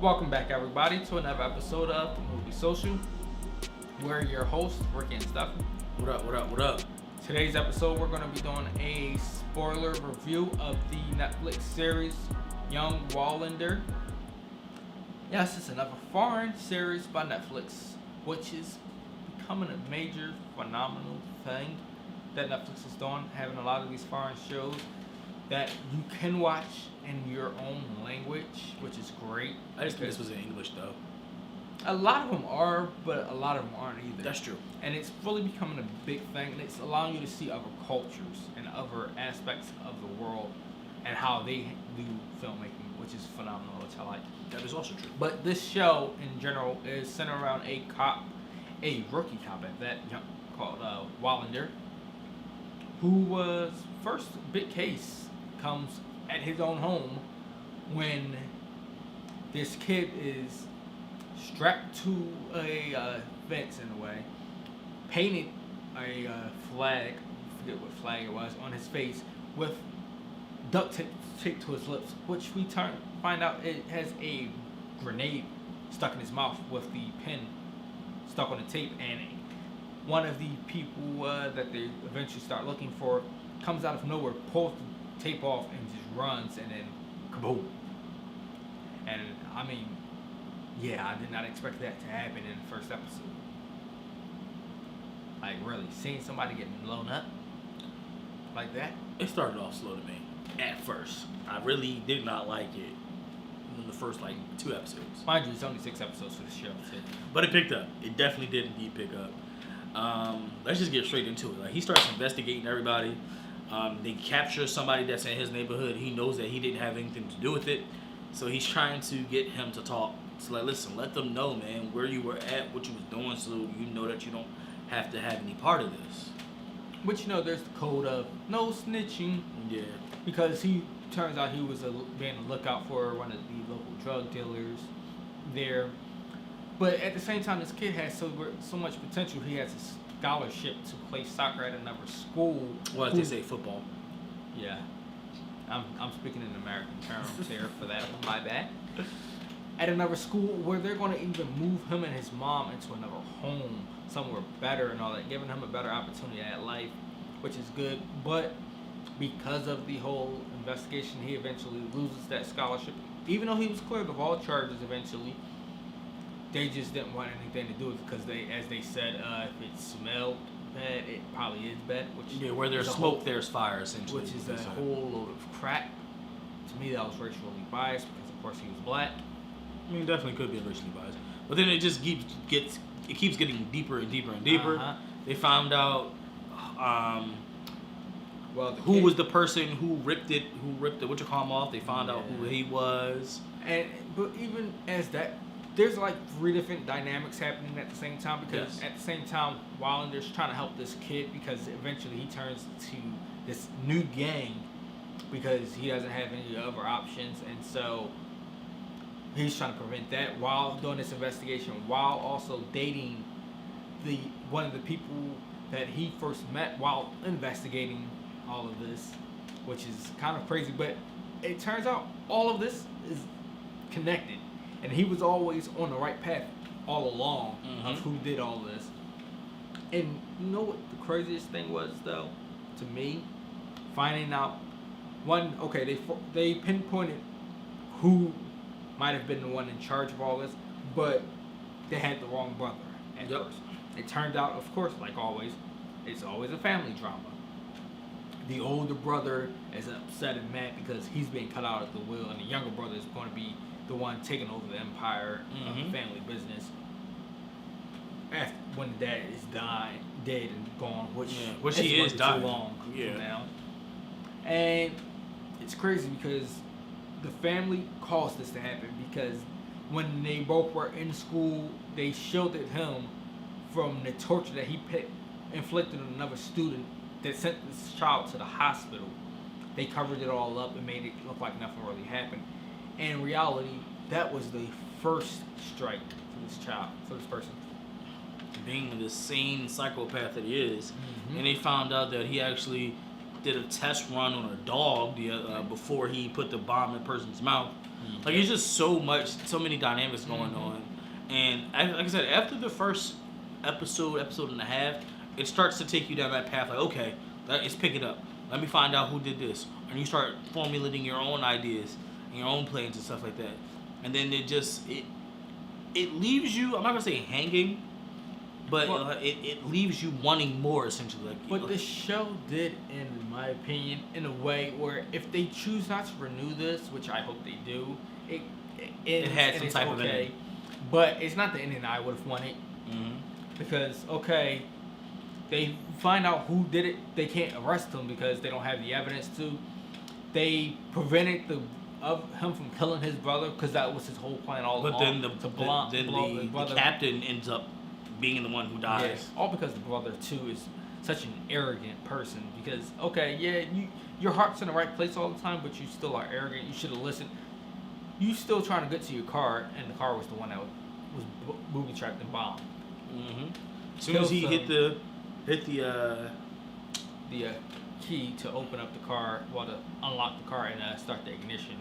Welcome back, everybody, to another episode of Movie Social. We're your hosts, Ricky and Stephen. What up, what up, what up? Today's episode, we're going to be doing a spoiler review of the Netflix series Youn Wallander. Yes, it's another foreign series by Netflix, which is becoming a major, phenomenal thing that Netflix is doing, having a lot of these foreign shows that you can watch in your own language, which is great. I just think this was in English, though. A lot of them are, but a lot of them aren't either. That's true. And it's really becoming a big thing, and it's allowing you to see other cultures and other aspects of the world and how they do filmmaking, which is phenomenal, which I like. That is also true. But this show, in general, is centered around a rookie cop at that, called Wallander, who was first big case comes at his own home when this kid is strapped to a fence in a way, painted a flag, I forget what flag it was, on his face with duct tape taped to his lips, which we find out it has a grenade stuck in his mouth with the pin stuck on the tape, and one of the people that they eventually start looking for comes out of nowhere, pulls the tape off and just runs, and then kaboom. And I mean, yeah, I did not expect that to happen in the first episode. Like, really, seeing somebody getting blown up like that. It started off slow to me at first. I really did not like it in the first, 2 episodes. Mind you, it's only 6 episodes for the show. So. But it picked up. It definitely did indeed pick up. Let's just get straight into it. Like, he starts investigating everybody. They capture somebody that's in his neighborhood. He knows that he didn't have anything to do with it. So he's trying to get him to talk. So, listen, let them know, man, where you were at, what you was doing, so you know that you don't have to have any part of this. But, there's the code of no snitching. Yeah. Because he turns out he was being a lookout for one of the local drug dealers there. But at the same time, this kid has so much potential. He has a scholarship to play soccer at another school. Well, as they say, football. Yeah. I'm speaking in American terms here for that one, my bad. At another school where they're going to even move him and his mom into another home, somewhere better and all that, giving him a better opportunity at life, which is good. But because of the whole investigation, he eventually loses that scholarship. Even though he was cleared of all charges eventually, they just didn't want anything to do with it because as they said, if it smelled bad, it probably is bad. Where there's smoke, there's fire, essentially. Which is a whole load of crap. To me, that was racially biased because, of course, he was black. I mean, definitely could be racially biased. But then it just keeps getting deeper and deeper and deeper. Uh-huh. They found out who was the person who ripped the whatchamacallit off. They found out who he was. But even as that, there's 3 different dynamics happening at the same time, because at the same time, Wallander's trying to help this kid because eventually he turns to this new gang because he doesn't have any other options, and so he's trying to prevent that while doing this investigation, while also dating one of the people that he first met while investigating all of this, which is kind of crazy. But it turns out all of this is connected, and he was always on the right path all along of who did all this. And you know what the craziest thing was, though, to me? Finding out they pinpointed who might have been the one in charge of all this, but they had the wrong brother at first. It turned out, of course, like always, it's always a family drama. The older brother is upset and mad because he's being cut out of the will, and the younger brother is going to be the one taking over the empire of the family business after when the dad is dead and gone, which he is dying too long now. And it's crazy because the family caused this to happen, because when they both were in school, they shielded him from the torture that he inflicted on another student that sent this child to the hospital. They covered it all up and made it look like nothing really happened. And in reality, that was the first strike for this person. Being the same psychopath that he is, and they found out that he actually did a test run on a dog before he put the bomb in a person's mouth. Like, it's just so many dynamics going on. And like I said, after the first episode and a half, it starts to take you down that path. Like, okay, it's picking up. Let me find out who did this. And you start formulating your own ideas and your own plans and stuff like that. And then it leaves you, I'm not going to say hanging, but it leaves you wanting more, essentially. Like, but the show did, in my opinion, in a way where if they choose not to renew this, which I hope they do, it had some type of ending. But it's not the ending I would have wanted. Because, they find out who did it. They can't arrest him because they don't have the evidence to. They prevented him from killing his brother because that was his whole plan all along. But then the captain ends up being the one who dies. Yes, all because the brother too is such an arrogant person. Because your heart's in the right place all the time, but you still are arrogant. You should have listened. You still trying to get to your car, and the car was the one that was booby trapped and bombed. As soon as he hit the key to open up the car, to unlock the car and start the ignition.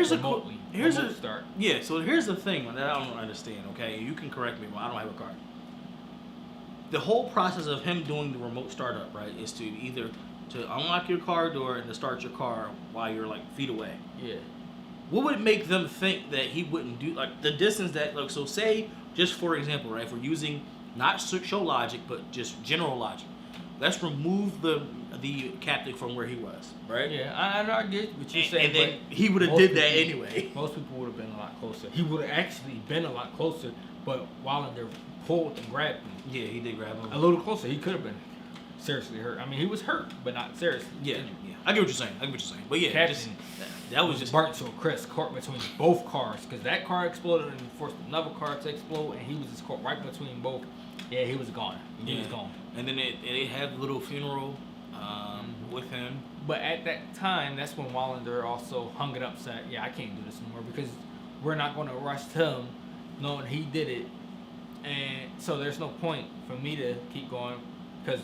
Start. Yeah. So here's the thing that I don't understand. Okay, you can correct me, but I don't have a car. The whole process of him doing the remote startup, right, is to either to unlock your car door and to start your car while you're like feet away. Yeah. What would make them think that he wouldn't do, like, the distance that, like, so say, just for example, right, if we're using not show logic, but just general logic, let's remove the captain from where he was, right? Yeah, I get what you're saying. And then he would have did that anyway. Most people would have been a lot closer. He would have actually been a lot closer, but Wallander pulled and grabbed him. Yeah, he did grab him. A little closer. He could have been seriously hurt. I mean, he was hurt, but not seriously. Yeah. I get what you're saying. But yeah, Captain, that was just burnt to a crisp, caught between both cars, because that car exploded and forced another car to explode, and he was just caught right between both. Yeah, he was gone. He was gone. And then they had a little funeral with him. But at that time, that's when Wallander also hung it up, said, "Yeah, I can't do this anymore because we're not going to arrest him, knowing he did it, and so there's no point for me to keep going because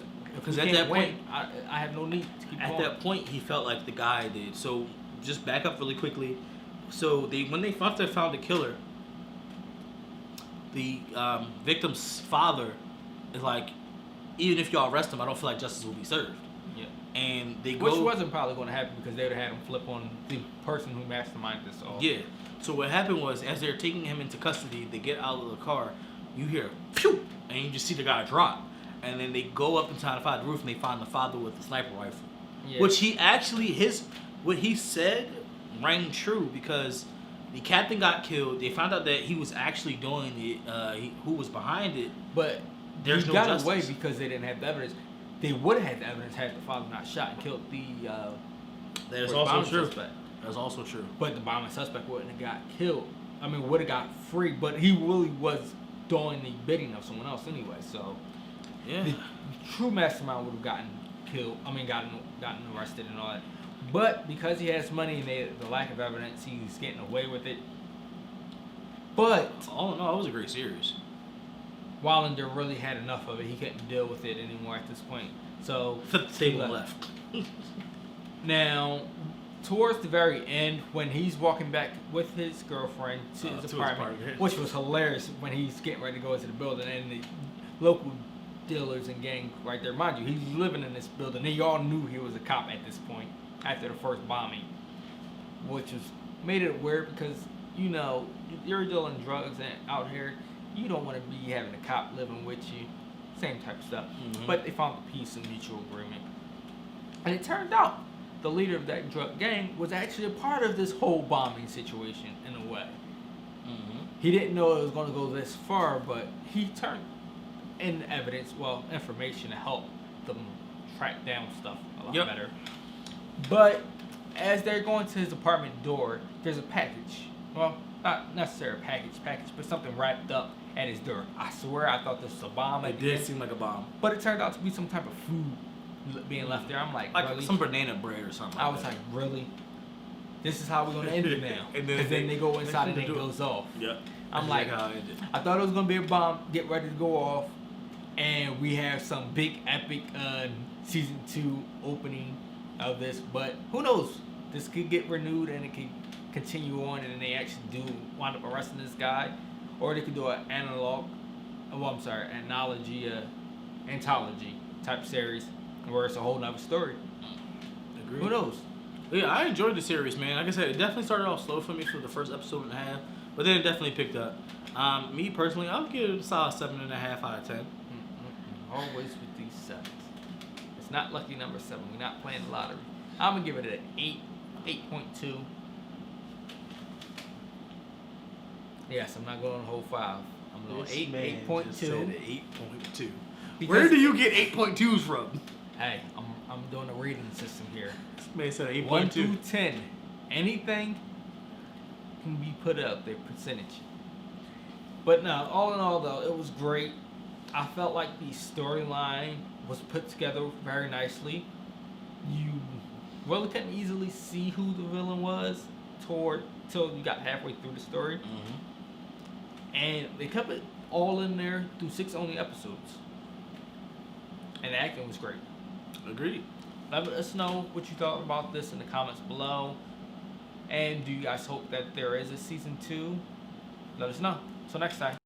at that point, I have no need to keep going." At that point, he felt like the guy did. So just back up really quickly. So when they found the killer, the victim's father is like, even if y'all arrest him, I don't feel like justice will be served. Yeah. And which wasn't probably going to happen because they would have had him flip on the person who masterminded this all. Yeah. So what happened was, as they're taking him into custody, they get out of the car, you hear, phew, and you just see the guy drop. And then they go up and try to find the roof, and they find the father with the sniper rifle. Yeah. Which he actually, what he said rang true because the captain got killed. They found out that he was actually doing it, who was behind it. But there's he no got justice. Away because they didn't have the evidence. They would have had the evidence had the father not shot and killed the that is also true. Suspect. That's also true. But the bombing suspect wouldn't have got killed. I mean, would have got free, but he really was doing the bidding of someone else anyway. So, yeah, the true mastermind would have gotten killed. I mean, gotten arrested and all that. But because he has money and the lack of evidence, he's getting away with it. But all in all, it was a great series. Wallander really had enough of it. He couldn't deal with it anymore at this point. So the table left. Now, towards the very end, when he's walking back with his girlfriend to his apartment, which was hilarious when he's getting ready to go into the building, and the local dealers and gang right there. Mind you, he's living in this building. They all knew he was a cop at this point after the first bombing, which made it weird because, you know, you're dealing drugs and out here, you don't want to be having a cop living with you. Same type of stuff. Mm-hmm. But they found the peace and mutual agreement. And it turned out the leader of that drug gang was actually a part of this whole bombing situation in a way. Mm-hmm. He didn't know it was going to go this far, but he turned in information to help them track down stuff a lot better. But as they're going to his apartment door, there's a package. Well, not necessarily a package, but something wrapped up at his door. I swear I thought this was a bomb. It did seem like a bomb. But it turned out to be some type of food being left there. I'm like really? Some banana bread or something. I was like, really? This is how we're going to end it now? Because then they go inside and it goes off. Yep. I'm like, how it ended. I thought it was going to be a bomb, get ready to go off, and we have some big epic season 2 opening of this. But who knows? This could get renewed and it could continue on and then they actually do wind up arresting this guy, or they could do an anthology type series where it's a whole nother story. Agreed. Who knows? Yeah, I enjoyed the series, man. Like I said, it definitely started off slow for me for the first episode and a half, but then it definitely picked up. Me personally, I'll give it a solid 7.5 out of 10. Always with these sevens. It's not lucky number 7. We're not playing the lottery. I'm gonna give it an 8.2. Yes, I'm not going whole 5. I'm going 8.2. 8.2. Where do you get 8.2s from? Hey, I'm doing a reading system here. This man said 8.2. 1 through 10. Anything can be put up there, percentage. But no, all in all though, it was great. I felt like the storyline was put together very nicely. You really couldn't easily see who the villain was till you got halfway through the story. Mm-hmm. And they kept it all in there through 6 only episodes. And the acting was great. Agreed. Let us know what you thought about this in the comments below. And do you guys hope that there is a season 2? Let us know. Till next time.